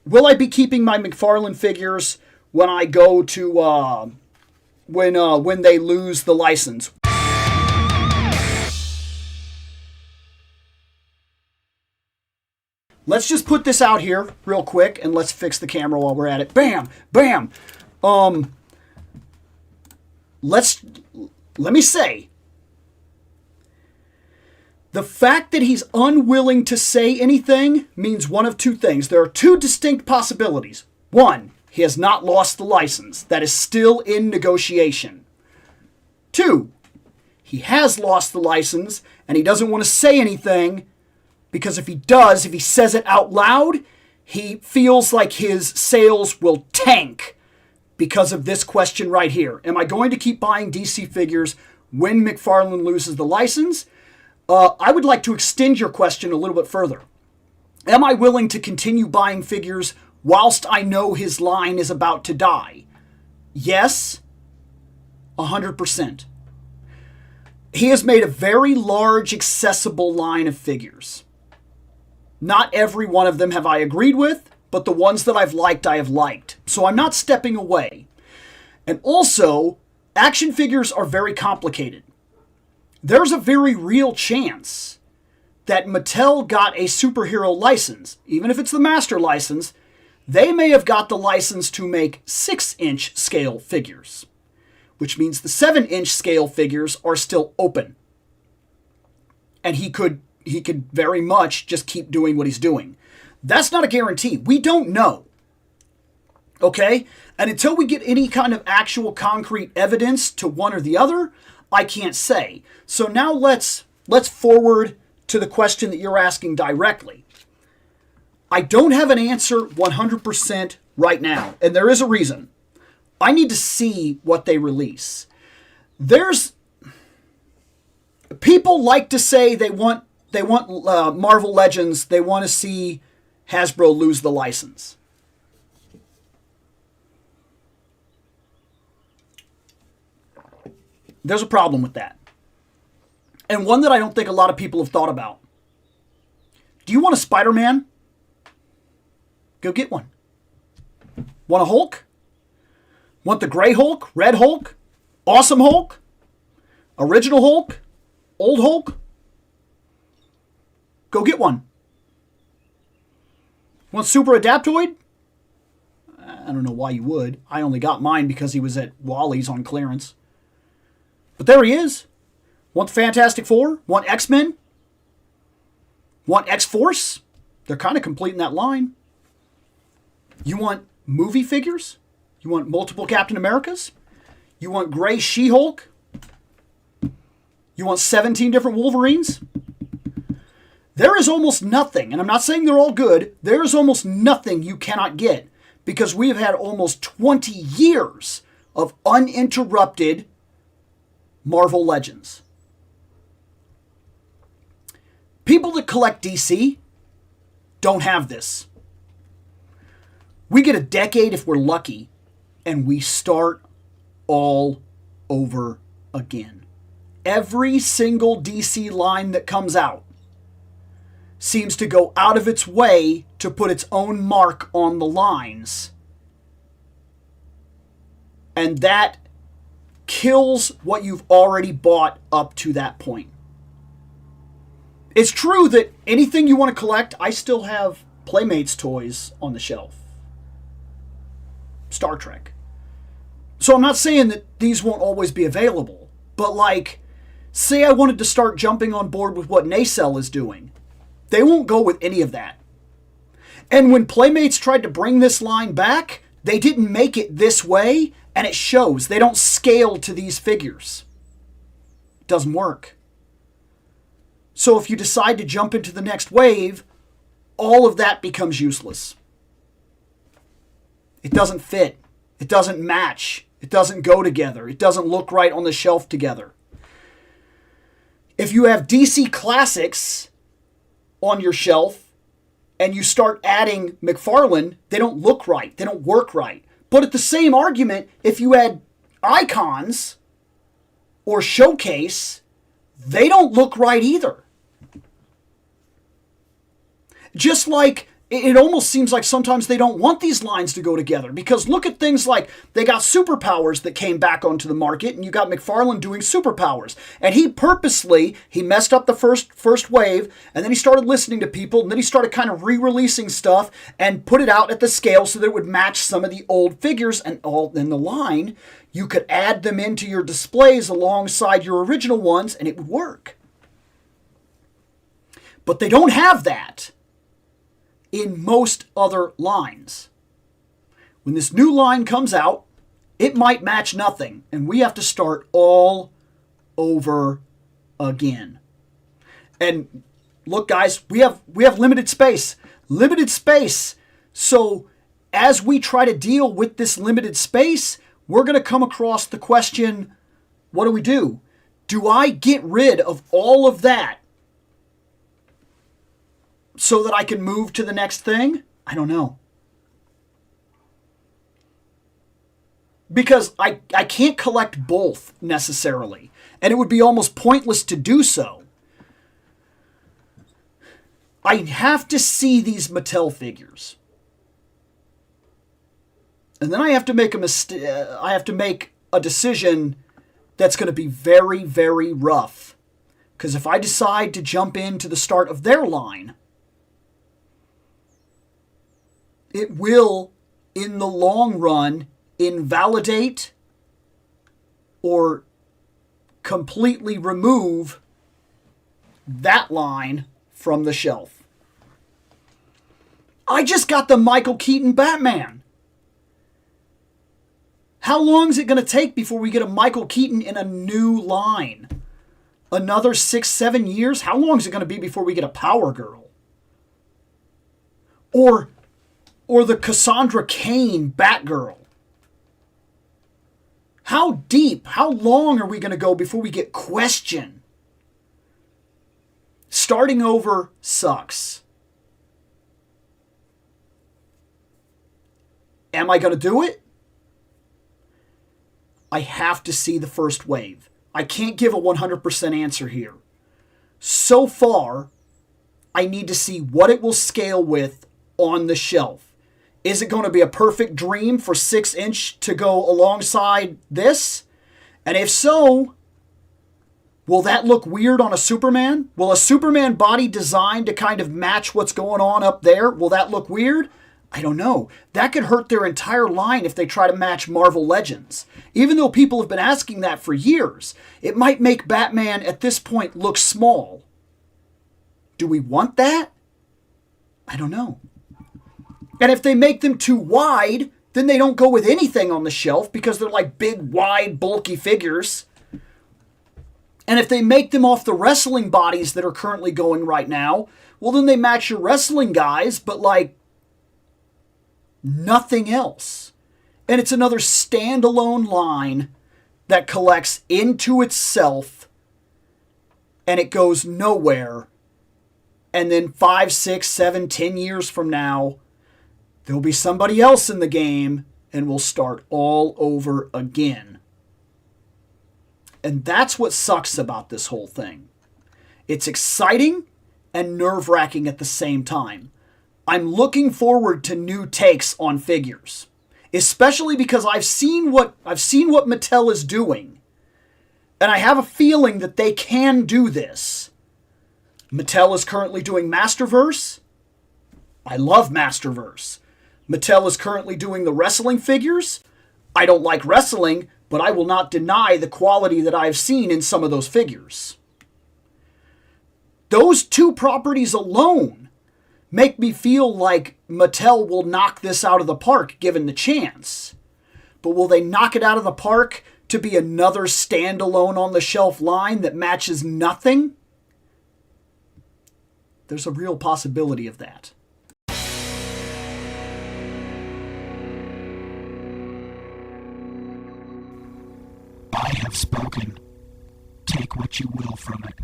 will I be keeping my McFarlane figures when I go to when they lose the license? Let's just put this out here real quick, and let's fix the camera while we're at it. Bam, bam. Let me say, the fact that he's unwilling to say anything means one of two things. There are two distinct possibilities. One, he has not lost the license. That is still in negotiation. Two, he has lost the license, and he doesn't want to say anything, because if he does, if he says it out loud, he feels like his sales will tank because of this question right here. Am I going to keep buying DC figures when McFarlane loses the license? I would like to extend your question a little bit further. Am I willing to continue buying figures whilst I know his line is about to die? Yes, 100%. He has made a very large, accessible line of figures. Not every one of them have I agreed with, but the ones that I've liked, I have liked. So I'm not stepping away. And also, action figures are very complicated. There's a very real chance that Mattel got a superhero license. Even if it's the master license, they may have got the license to make 6-inch scale figures, which means the 7-inch scale figures are still open. And he could very much just keep doing what he's doing. That's not a guarantee. We don't know. Okay? And until we get any kind of actual concrete evidence to one or the other, I can't say. So now let's forward to the question that you're asking directly. I don't have an answer 100% right now, and there is a reason. I need to see what they release. People like to say they want Marvel Legends, they want to see Hasbro lose the license. There's a problem with that. And one that I don't think a lot of people have thought about. Do you want a Spider-Man? Go get one. Want a Hulk? Want the Gray Hulk? Red Hulk? Awesome Hulk? Original Hulk? Old Hulk? Go get one. Want Super Adaptoid? I don't know why you would. I only got mine because he was at Wally's on clearance. But there he is. Want the Fantastic Four? Want X-Men? Want X-Force? They're kind of completing that line. You want movie figures? You want multiple Captain Americas? You want Gray She-Hulk? You want 17 different Wolverines? There is almost nothing, and I'm not saying they're all good, there is almost nothing you cannot get, because we have had almost 20 years of uninterrupted Marvel Legends. People that collect DC don't have this. We get a decade if we're lucky, and we start all over again. Every single DC line that comes out seems to go out of its way to put its own mark on the lines. And that kills what you've already bought up to that point. It's true that anything you want to collect, I still have Playmates toys on the shelf. Star Trek. So I'm not saying that these won't always be available, but like, say I wanted to start jumping on board with what Nacelle is doing. They won't go with any of that. And when Playmates tried to bring this line back, they didn't make it this way, and it shows. They don't scale to these figures. It doesn't work. So if you decide to jump into the next wave, all of that becomes useless. It doesn't fit. It doesn't match. It doesn't go together. It doesn't look right on the shelf together. If you have DC Classics on your shelf and you start adding McFarlane, they don't look right. They don't work right. But at the same argument, if you add Icons or Showcase, they don't look right either. Just like it almost seems like sometimes they don't want these lines to go together, because look at things like they got superpowers that came back onto the market, and you got McFarlane doing superpowers, and he messed up the first wave, and then he started listening to people, and then he started kind of re-releasing stuff and put it out at the scale so that it would match some of the old figures, and all in the line you could add them into your displays alongside your original ones and it would work. But they don't have that in most other lines. When this new line comes out, it might match nothing, and we have to start all over again. And look, guys, we have limited space. Limited space. So as we try to deal with this limited space, we're going to come across the question, what do? Do I get rid of all of that so that I can move to the next thing? I don't know. Because I can't collect both necessarily. And it would be almost pointless to do so. I have to see these Mattel figures. And then I have to make a decision that's going to be very, very rough. Because if I decide to jump into the start of their line, it will, in the long run, invalidate or completely remove that line from the shelf. I just got the Michael Keaton Batman. How long is it going to take before we get a Michael Keaton in a new line? Another 6-7 years? How long is it going to be before we get a Power Girl? Or the Cassandra Cain Batgirl? How deep, how long are we going to go before we get Question? Starting over sucks. Am I going to do it? I have to see the first wave. I can't give a 100% answer here. So far, I need to see what it will scale with on the shelf. Is it going to be a perfect dream for 6-inch to go alongside this? And if so, will that look weird on a Superman? Will a Superman body designed to kind of match what's going on up there, will that look weird? I don't know. That could hurt their entire line if they try to match Marvel Legends. Even though people have been asking that for years, it might make Batman at this point look small. Do we want that? I don't know. And if they make them too wide, then they don't go with anything on the shelf because they're like big, wide, bulky figures. And if they make them off the wrestling bodies that are currently going right now, well, then they match your wrestling guys, but like nothing else. And it's another standalone line that collects into itself and it goes nowhere. And then 5, 6, 7, 10 years from now, there'll be somebody else in the game and we'll start all over again. And that's what sucks about this whole thing. It's exciting and nerve-wracking at the same time. I'm looking forward to new takes on figures, especially because I've seen what Mattel is doing, and I have a feeling that they can do this. Mattel is currently doing Masterverse. I love Masterverse. Mattel is currently doing the wrestling figures. I don't like wrestling, but I will not deny the quality that I've seen in some of those figures. Those two properties alone make me feel like Mattel will knock this out of the park given the chance. But will they knock it out of the park to be another standalone on the shelf line that matches nothing? There's a real possibility of that. I have spoken. Take what you will from it.